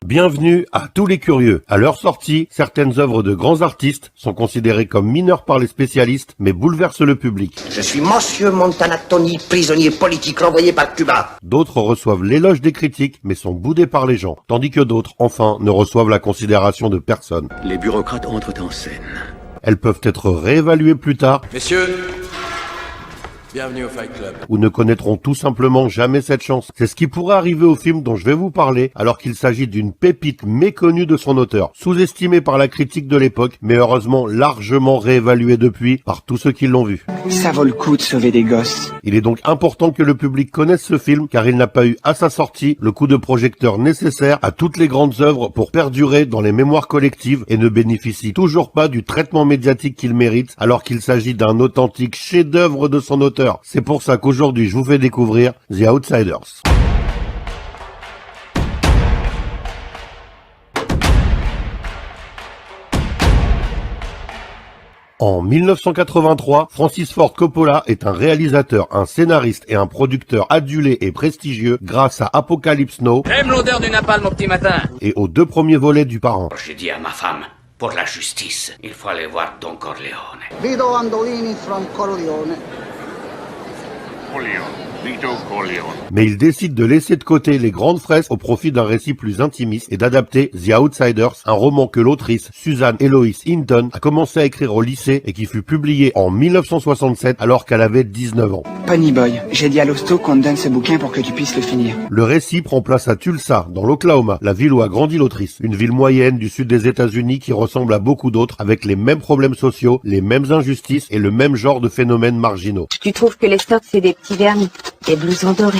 Bienvenue à tous les curieux. À leur sortie, certaines œuvres de grands artistes sont considérées comme mineures par les spécialistes, mais bouleversent le public. Je suis Monsieur Montanatoni, prisonnier politique renvoyé par Cuba. D'autres reçoivent l'éloge des critiques, mais sont boudés par les gens. Tandis que d'autres, enfin, ne reçoivent la considération de personne. Les bureaucrates entrent en scène. Elles peuvent être réévaluées plus tard. Messieurs, bienvenue au Fight Club. Ou ne connaîtront tout simplement jamais cette chance. C'est ce qui pourrait arriver au film dont je vais vous parler, alors qu'il s'agit d'une pépite méconnue de son auteur, sous-estimée par la critique de l'époque, mais heureusement largement réévaluée depuis par tous ceux qui l'ont vu. Ça vaut le coup de sauver des gosses. Il est donc important que le public connaisse ce film, car il n'a pas eu à sa sortie le coup de projecteur nécessaire à toutes les grandes œuvres pour perdurer dans les mémoires collectives et ne bénéficie toujours pas du traitement médiatique qu'il mérite, alors qu'il s'agit d'un authentique chef-d'œuvre de son auteur. C'est pour ça qu'aujourd'hui je vous fais découvrir The Outsiders. En 1983, Francis Ford Coppola est un réalisateur, un scénariste et un producteur adulé et prestigieux grâce à Apocalypse Now. J'aime l'odeur du napalm au petit matin. Et aux deux premiers volets du Parrain. J'ai dit à ma femme, pour la justice, il faut aller voir Don Corleone. Vito Andolini from Corleone. Vito Corleone. Mais il décide de laisser de côté les grandes fresques au profit d'un récit plus intimiste et d'adapter The Outsiders, un roman que l'autrice Susan Eloise Hinton a commencé à écrire au lycée et qui fut publié en 1967 alors qu'elle avait 19 ans. Ponyboy, j'ai dit à l'hosto qu'on te donne ce bouquin pour que tu puisses le finir. Le récit prend place à Tulsa, dans l'Oklahoma, la ville où a grandi l'autrice. Une ville moyenne du sud des États-Unis qui ressemble à beaucoup d'autres, avec les mêmes problèmes sociaux, les mêmes injustices et le même genre de phénomènes marginaux. Tu trouves que les stocks c'est des petits vernis, des blousons dorés.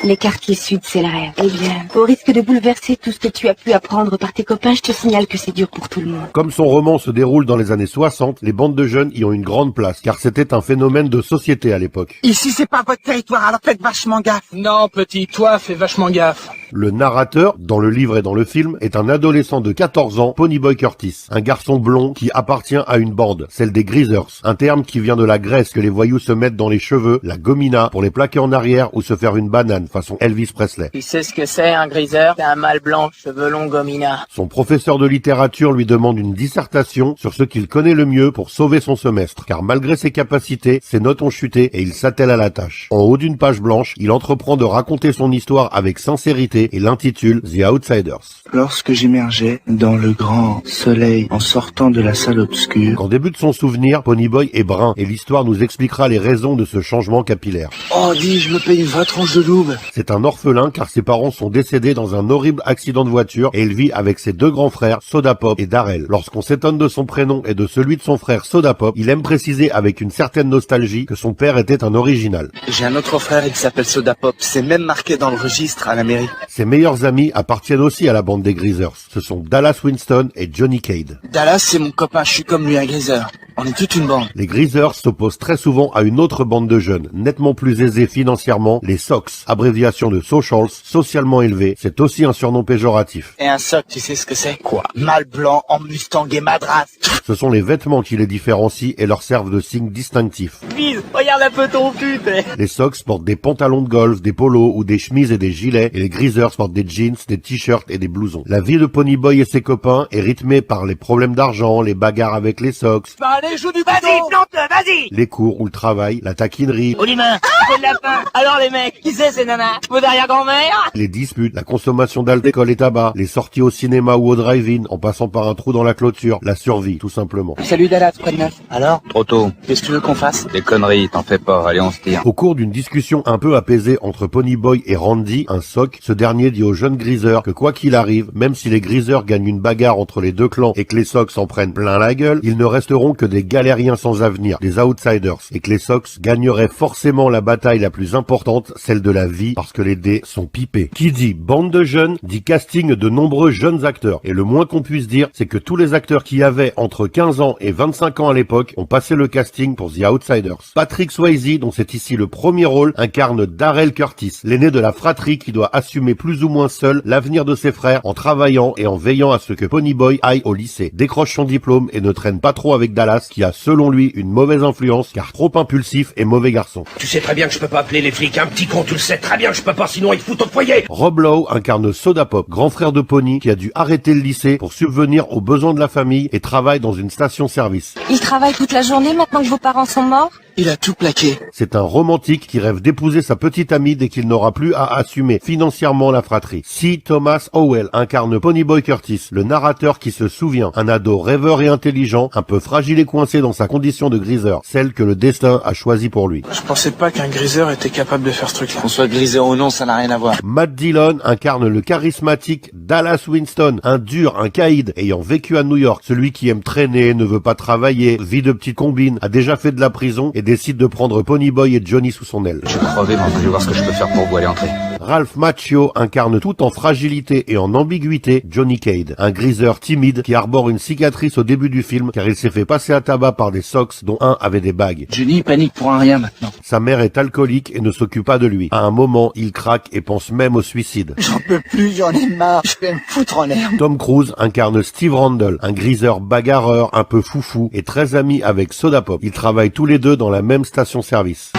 Les quartiers sud, c'est le rêve. Eh bien, au risque de bouleverser tout ce que tu as pu apprendre par tes copains, je te signale que c'est dur pour tout le monde. Comme son roman se déroule dans les années 60, les bandes de jeunes y ont une grande place, car c'était un phénomène de société à l'époque. Ici, c'est pas votre territoire, alors faites vachement gaffe. Non, petit, toi, fais vachement gaffe. Le narrateur, dans le livre et dans le film, est un adolescent de 14 ans, Ponyboy Curtis, un garçon blond qui appartient à une bande, celle des Greasers, un terme qui vient de la graisse que les voyous se mettent dans les cheveux, la gomina, pour les plaquer en arrière ou se faire une banane, façon Elvis Presley. Tu sais ce que c'est, un griseur? C'est un mâle blanc, cheveux longs, gomina. Son professeur de littérature lui demande une dissertation sur ce qu'il connaît le mieux pour sauver son semestre, car malgré ses capacités, ses notes ont chuté et il s'attelle à la tâche. En haut d'une page blanche, il entreprend de raconter son histoire avec sincérité et l'intitule The Outsiders. Lorsque j'émergeais dans le grand soleil en sortant de la salle obscure. Qu'en début de son souvenir, Ponyboy est brun et l'histoire nous expliquera les raisons de ce changement capillaire. Oh, dis, je me paye une vraie tranche de louve. C'est un orphelin car ses parents sont décédés dans un horrible accident de voiture et il vit avec ses deux grands frères, Soda Pop et Darrell. Lorsqu'on s'étonne de son prénom et de celui de son frère Soda Pop, il aime préciser avec une certaine nostalgie que son père était un original. J'ai un autre frère, il s'appelle Soda Pop. C'est même marqué dans le registre à la mairie. Ses meilleurs amis appartiennent aussi à la bande des Greasers. Ce sont Dallas Winston et Johnny Cade. Dallas, c'est mon copain, je suis comme lui, un griseur. On est toute une bande. Les Greasers s'opposent très souvent à une autre bande de jeunes, nettement plus aisés financièrement, les Sox, abréviation de Socials, socialement élevés. C'est aussi un surnom péjoratif. Et un soc, tu sais ce que c'est? Quoi? Mâle blanc en Mustang et madras. Ce sont les vêtements qui les différencient et leur servent de signe distinctif. Bise, regarde un peu ton cul, Les Sox portent des pantalons de golf, des polos ou des chemises et des gilets, et les Greasers portent des jeans, des t-shirts et des blousons. La vie de Ponyboy et ses copains est rythmée par les problèmes d'argent, les bagarres avec les Sox, Allez, joue du bâton. Vas-y, plante-le, vas-y. les cours ou le travail, la taquinerie, Au limain, c'est de la faim. Alors les mecs, qui c'est ces nanas? Vos arrière-grand-mère? les disputes, la consommation d'alcool et tabac, les sorties au cinéma ou au drive-in en passant par un trou dans la clôture, la survie tout simplement. Salut Dallas, quoi de neuf? Alors? Trop tôt. Qu'est-ce que tu veux qu'on fasse? Des conneries, t'en fais pas. Allez, on se tire. Au cours d'une discussion un peu apaisée entre Ponyboy et Randy, un soc, ce dernier dit aux jeunes Greasers que quoi qu'il arrive, même si les Greasers gagnent une bagarre entre les deux clans et que les Sox s'en prennent plein la gueule, ils ne resteront que des galériens sans avenir, des outsiders, et que les Sox gagneraient forcément la bataille la plus importante, celle de la vie, parce que les dés sont pipés. Qui dit bande de jeunes, dit casting de nombreux jeunes acteurs, et le moins qu'on puisse dire, c'est que tous les acteurs qui avaient entre 15 ans et 25 ans à l'époque ont passé le casting pour The Outsiders. Patrick Swayze, dont c'est ici le premier rôle, incarne Darrell Curtis, l'aîné de la fratrie qui doit assumer plus ou moins seul l'avenir de ses frères en travaillant et en veillant à ce que Ponyboy aille au lycée, décroche son diplôme et ne traîne pas trop avec Dallas, qui a selon lui une mauvaise influence car trop impulsif et mauvais garçon. Tu sais très bien bien que je peux pas appeler les flics, un petit con, tu le sais très bien que je peux pas, sinon ils foutent au foyer. Rob Lowe incarne Soda Pop, grand frère de Pony qui a dû arrêter le lycée pour subvenir aux besoins de la famille et travaille dans une station-service. Il travaille toute la journée maintenant que vos parents sont morts? Il a tout plaqué. C'est un romantique qui rêve d'épouser sa petite amie dès qu'il n'aura plus à assumer financièrement la fratrie. C. Thomas Howell incarne Ponyboy Curtis, le narrateur qui se souvient, un ado rêveur et intelligent, un peu fragile et coincé dans sa condition de griseur, celle que le destin a choisie pour lui. Je pensais pas qu'un griseur était capable de faire ce truc-là. Qu'on soit griseur ou non, ça n'a rien à voir. Matt Dillon incarne le charismatique Dallas Winston, un dur, un caïd, ayant vécu à New York, celui qui aime traîner, ne veut pas travailler, vit de petites combines, a déjà fait de la prison et décide de prendre Ponyboy et Johnny sous son aile. Je vais crever, mais je vais voir ce que je peux faire pour vous aller entrer. Ralph Macchio incarne tout en fragilité et en ambiguïté Johnny Cade, un griseur timide qui arbore une cicatrice au début du film car il s'est fait passer à tabac par des Sox dont un avait des bagues. Johnny panique pour un rien maintenant. Sa mère est alcoolique et ne s'occupe pas de lui. À un moment, il craque et pense même au suicide. J'en peux plus, j'en ai marre, je vais me foutre en l'air. Tom Cruise incarne Steve Randall, un griseur bagarreur un peu foufou et très ami avec Soda Pop. Ils travaillent tous les deux dans la même station-service.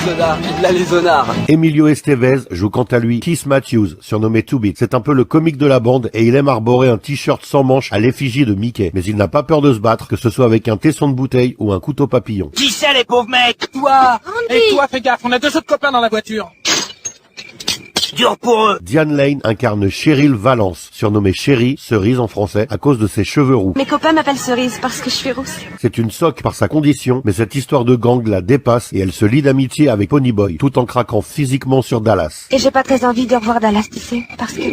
Soda, là les zonards. Emilio Estevez joue quant à lui Keith Matthews, surnommé Two Bit. C'est un peu le comique de la bande et il aime arborer un t-shirt sans manches à l'effigie de Mickey. Mais il n'a pas peur de se battre, que ce soit avec un tesson de bouteille ou un couteau papillon. Qui c'est les pauvres mecs? Toi. Et toi, fais gaffe, on a 2 autres copains dans la voiture. Dur pour eux. Diane Lane incarne Cheryl Valence, surnommée Chérie, cerise en français, à cause de ses cheveux roux. Mes copains m'appellent Cerise parce que je suis rousse. C'est une soque par sa condition, mais cette histoire de gang la dépasse et elle se lie d'amitié avec Ponyboy, tout en craquant physiquement sur Dallas. Et j'ai pas très envie de revoir Dallas, tu sais, parce que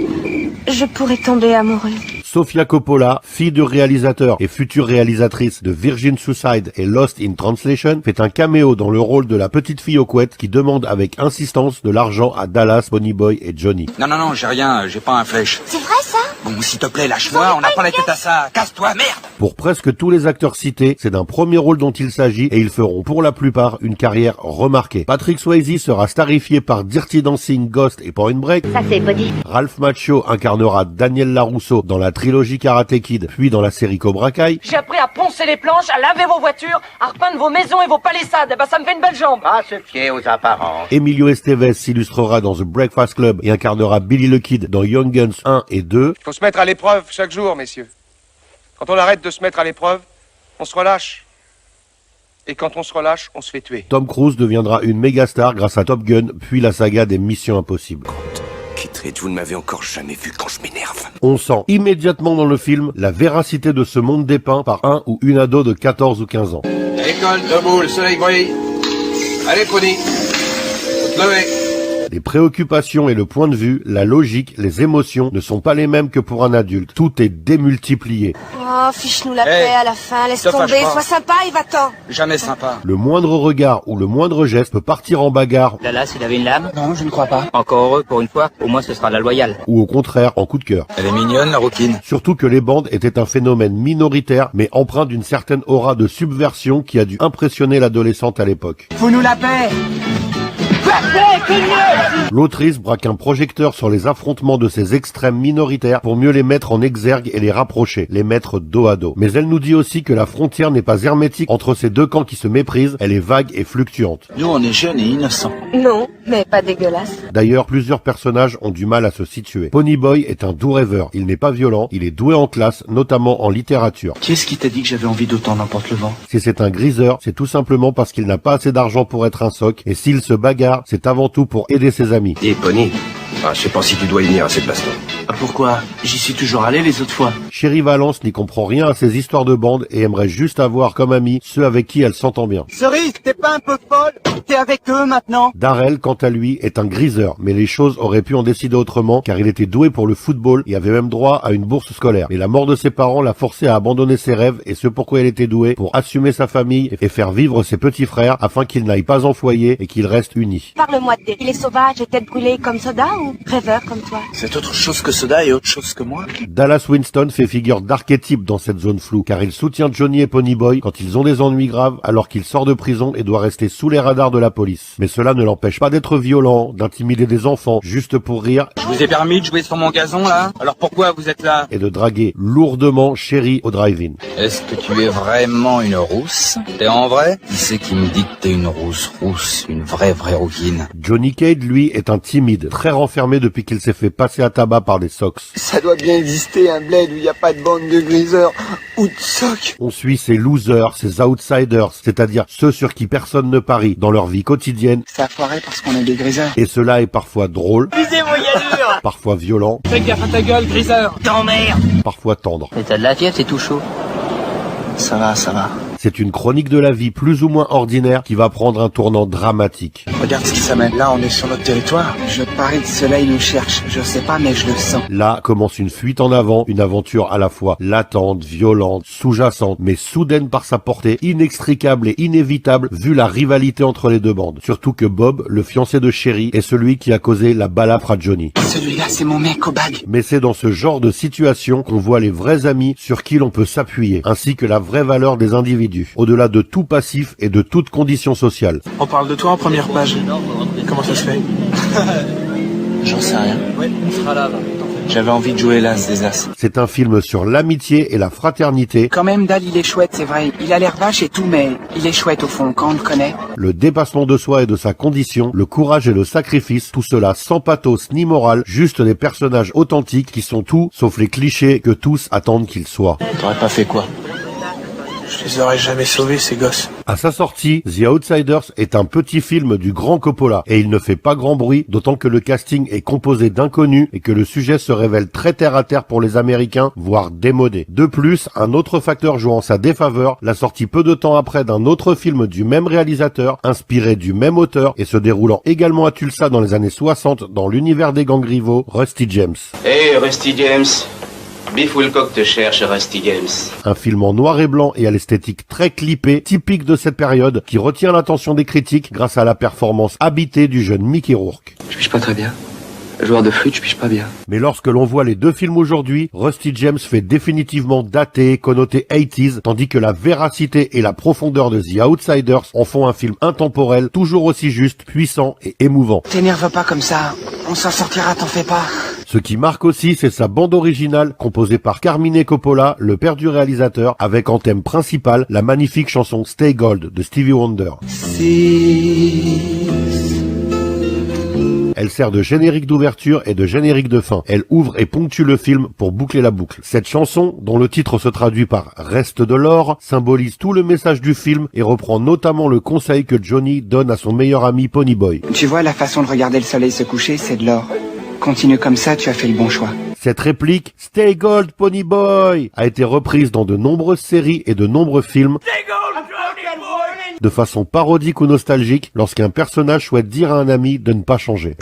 je pourrais tomber amoureuse. Sofia Coppola, fille de réalisateur et future réalisatrice de Virgin Suicide et Lost in Translation, fait un caméo dans le rôle de la petite fille aux couettes qui demande avec insistance de l'argent à Dallas, Ponyboy et Johnny. Non, j'ai rien, j'ai pas un flèche. C'est vrai ça? Bon, s'il te plaît, lâche-moi, on n'a pas la tête à ça. Casse-toi, merde! Pour presque tous les acteurs cités, c'est d'un premier rôle dont il s'agit et ils feront pour la plupart une carrière remarquée. Patrick Swayze sera starifié par Dirty Dancing, Ghost et Point Break. Ça c'est body. Ralph Macchio incarnera Daniel LaRusso dans la trilogie Karate Kid, puis dans la série Cobra Kai. J'ai appris à poncer les planches, à laver vos voitures, à repeindre vos maisons et vos palissades. Eh ben ça me fait une belle jambe. Pas se fier aux apparences. Emilio Estevez s'illustrera dans The Breakfast Club et incarnera Billy the Kid dans Young Guns 1 et 2. Il faut se mettre à l'épreuve chaque jour, messieurs. Quand on arrête de se mettre à l'épreuve, on se relâche. Et quand on se relâche, on se fait tuer. Tom Cruise deviendra une méga star grâce à Top Gun, puis la saga des Missions Impossibles. Kittredge, vous ne m'avez encore jamais vu quand je m'énerve. On sent immédiatement dans le film la véracité de ce monde dépeint par un ou une ado de 14 ou 15 ans. À l'école, debout, le soleil brille. Allez, Pony. Faut te lever. Les préoccupations et le point de vue, la logique, les émotions ne sont pas les mêmes que pour un adulte. Tout est démultiplié. Oh, fiche-nous la paix à la fin, laisse te fâche tomber, pas. sois sympa et va-t'en. Jamais sympa. Le moindre regard ou le moindre geste peut partir en bagarre Dallas, il avait une lame? Non, je ne crois pas. Encore heureux pour une fois, au moins ce sera la loyale. ou au contraire en coup de cœur. Elle est mignonne, la rouquine. Surtout que les bandes étaient un phénomène minoritaire mais empreint d'une certaine aura de subversion qui a dû impressionner l'adolescente à l'époque. Fous-nous la paix. L'autrice braque un projecteur sur les affrontements de ces extrêmes minoritaires pour mieux les mettre en exergue et les rapprocher, les mettre dos à dos. Mais elle nous dit aussi que la frontière n'est pas hermétique entre ces deux camps qui se méprisent, elle est vague et fluctuante. Nous, on est jeunes et innocents. Non, mais pas dégueulasse. D'ailleurs, plusieurs personnages ont du mal à se situer. Ponyboy est un doux rêveur, il n'est pas violent, il est doué en classe, notamment en littérature. Qui est-ce qui t'a dit que j'avais envie d'autant n'importe le vent? Si c'est un griseur, c'est tout simplement parce qu'il n'a pas assez d'argent pour être un soc, et s'il se bagarre, c'est avant tout pour aider ses amis. Et Pony, je sais pas si tu dois y venir à cette baston. Pourquoi? J'y suis toujours allé les autres fois. Chérie Valence n'y comprend rien à ces histoires de bande et aimerait juste avoir comme amis ceux avec qui elle s'entend bien. Cerise, t'es pas un peu folle? T'es avec eux maintenant? Darrell, quant à lui, est un griseur, mais les choses auraient pu en décider autrement car il était doué pour le football et avait même droit à une bourse scolaire. Mais la mort de ses parents l'a forcé à abandonner ses rêves et ce pourquoi il était doué, pour assumer sa famille et faire vivre ses petits frères afin qu'ils n'aillent pas en foyer et qu'ils restent unis. Parle-moi de il est sauvage et tête brûlée comme Soda ou rêveur comme toi? C'est autre chose que Soda et autre chose que moi. Dallas Winston fait ces figures d'archétype dans cette zone floue, car il soutient Johnny et Ponyboy quand ils ont des ennuis graves alors qu'il sort de prison et doit rester sous les radars de la police. Mais cela ne l'empêche pas d'être violent, d'intimider des enfants juste pour rire. Je vous ai permis de jouer sur mon gazon là, alors pourquoi vous êtes là? Et de draguer lourdement Chérie au drive-in. Est-ce que tu es vraiment une rousse? T'es en vrai? Qui c'est qui me dit que t'es une rousse, une vraie rouquine? Johnny Cage, lui, est un timide, très renfermé depuis qu'il s'est fait passer à tabac par les Sox. Ça doit bien exister un bled où il n'y a pas de bande de griseurs ou de socs. On suit ces losers, ces outsiders, c'est-à-dire ceux sur qui personne ne parie dans leur vie quotidienne. Ça a foiré parce qu'on est des griseurs. Et cela est parfois drôle, parfois violent, Fais gaffe à ta gueule, griseur. T'emmerdes! parfois tendre. Mais t'as de la fièvre, c'est tout chaud. Ça va, ça va. C'est une chronique de la vie plus ou moins ordinaire qui va prendre un tournant dramatique. Regarde ce qui s'amène. Là, on est sur notre territoire. Je parie que le soleil nous cherche. Je sais pas, mais je le sens. Là commence une fuite en avant, une aventure à la fois latente, violente, sous-jacente, mais soudaine par sa portée, inextricable et inévitable vu la rivalité entre les deux bandes. Surtout que Bob, le fiancé de Chérie, est celui qui a causé la balafre à Johnny. Celui-là, c'est mon mec au bague. Mais c'est dans ce genre de situation qu'on voit les vrais amis sur qui l'on peut s'appuyer, ainsi que la vraie valeur des individus, au-delà de tout passif et de toute condition sociale. On parle de toi en première page. Comment ça se fait? J'en sais rien. Oui, on sera là. J'avais envie de jouer l'as des as. C'est un film sur l'amitié et la fraternité, Quand même, Dal, il est chouette, c'est vrai. Il a l'air vache et tout, mais il est chouette au fond, quand on le connaît. le dépassement de soi et de sa condition, le courage et le sacrifice, tout cela sans pathos ni morale, juste des personnages authentiques qui sont tout sauf les clichés que tous attendent qu'ils soient. T'aurais pas fait quoi? Je les aurais jamais sauvés, ces gosses. À sa sortie, The Outsiders est un petit film du grand Coppola et il ne fait pas grand bruit, d'autant que le casting est composé d'inconnus et que le sujet se révèle très terre à terre pour les Américains, voire démodé. De plus, un autre facteur jouant en sa défaveur, la sortie peu de temps après d'un autre film du même réalisateur, inspiré du même auteur et se déroulant également à Tulsa dans les années 60 dans l'univers des gangs rivaux, Rusty James. Hey, Rusty James. Biff Wilcock te cherche, Rusty James. Un film en noir et blanc et à l'esthétique très clippée, typique de cette période, qui retient l'attention des critiques grâce à la performance habitée du jeune Mickey Rourke. Je piche pas très bien. Joueur de flûte, je piche pas bien. Mais lorsque l'on voit les deux films aujourd'hui, Rusty James fait définitivement daté, connoté 80s, tandis que la véracité et la profondeur de The Outsiders en font un film intemporel, toujours aussi juste, puissant et émouvant. T'énerve pas comme ça. On s'en sortira, t'en fais pas. Ce qui marque aussi, c'est sa bande originale, composée par Carmine Coppola, le père du réalisateur, avec en thème principal la magnifique chanson Stay Gold de Stevie Wonder. Elle sert de générique d'ouverture et de générique de fin. Elle ouvre et ponctue le film pour boucler la boucle. Cette chanson, dont le titre se traduit par « Reste de l'or », symbolise tout le message du film et reprend notamment le conseil que Johnny donne à son meilleur ami Ponyboy. Tu vois, la façon de regarder le soleil se coucher, c'est de l'or. Continue comme ça, tu as fait le bon choix. Cette réplique « Stay Gold, Ponyboy » a été reprise dans de nombreuses séries et de nombreux films de façon parodique ou nostalgique lorsqu'un personnage souhaite dire à un ami de ne pas changer.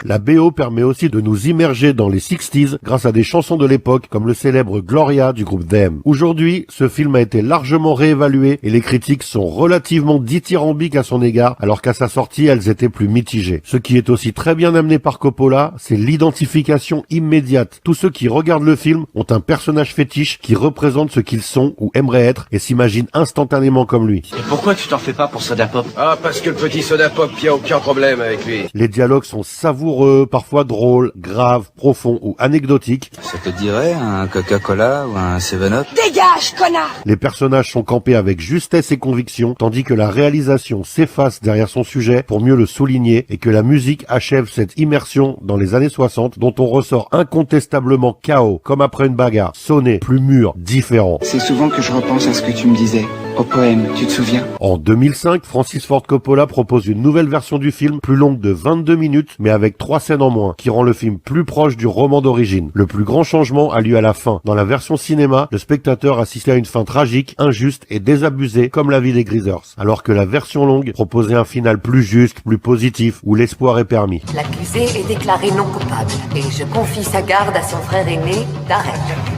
La BO permet aussi de nous immerger dans les 60s grâce à des chansons de l'époque comme le célèbre Gloria du groupe Them. Aujourd'hui, ce film a été largement réévalué et les critiques sont relativement dithyrambiques à son égard alors qu'à sa sortie, elles étaient plus mitigées. Ce qui est aussi très bien amené par Coppola, c'est l'identification immédiate. Tous ceux qui regardent le film ont un personnage fétiche qui représente ce qu'ils sont ou aimeraient être et s'imaginent instantanément comme lui. Et pourquoi tu t'en fais pas pour Soda Pop? Ah, parce que le petit soda pop, y a aucun problème avec lui. Les dialogues sont savoureux, parfois drôles, graves, profonds ou anecdotiques. Ça te dirait un Coca-Cola ou un 7-Up? Dégage, connard! Les personnages sont campés avec justesse et conviction, tandis que la réalisation s'efface derrière son sujet pour mieux le souligner et que la musique achève cette immersion dans les années 60 dont on ressort incontestablement KO, comme après une bagarre, sonné, plus mûr, différent. C'est souvent que je repense à ce que tu me disais. Au poème, tu te souviens? En 2005, Francis Ford Coppola propose une nouvelle version du film, plus longue de 22 minutes, mais avec 3 scènes en moins, qui rend le film plus proche du roman d'origine. Le plus grand changement a lieu à la fin. Dans la version cinéma, le spectateur assistait à une fin tragique, injuste et désabusée, comme la vie des Greasers. Alors que la version longue proposait un final plus juste, plus positif, où l'espoir est permis. L'accusé est déclaré non coupable et je confie sa garde à son frère aîné, Darrell.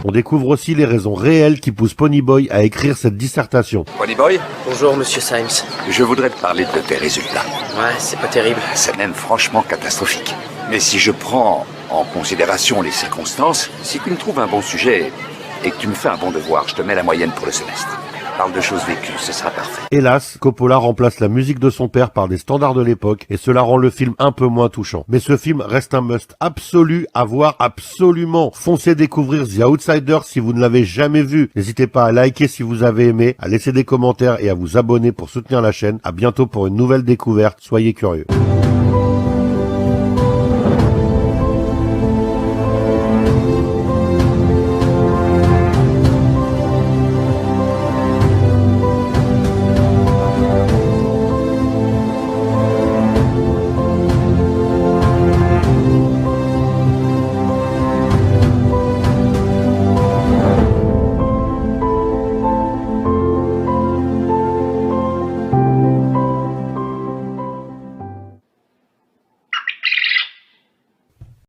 On découvre aussi les raisons réelles qui poussent Ponyboy à écrire cette dissertation. Ponyboy, Bonjour, monsieur Symes. je voudrais te parler de tes résultats. Ouais, c'est pas terrible. C'est même franchement catastrophique. Mais si je prends en considération les circonstances, si tu me trouves un bon sujet et que tu me fais un bon devoir, je te mets la moyenne pour le semestre. Parle de choses vécues, ce sera parfait. Hélas, Coppola remplace la musique de son père par des standards de l'époque et cela rend le film un peu moins touchant. Mais ce film reste un must absolu à voir absolument. Foncez découvrir The Outsider si vous ne l'avez jamais vu. N'hésitez pas à liker si vous avez aimé, à laisser des commentaires et à vous abonner pour soutenir la chaîne. À bientôt pour une nouvelle découverte. Soyez curieux.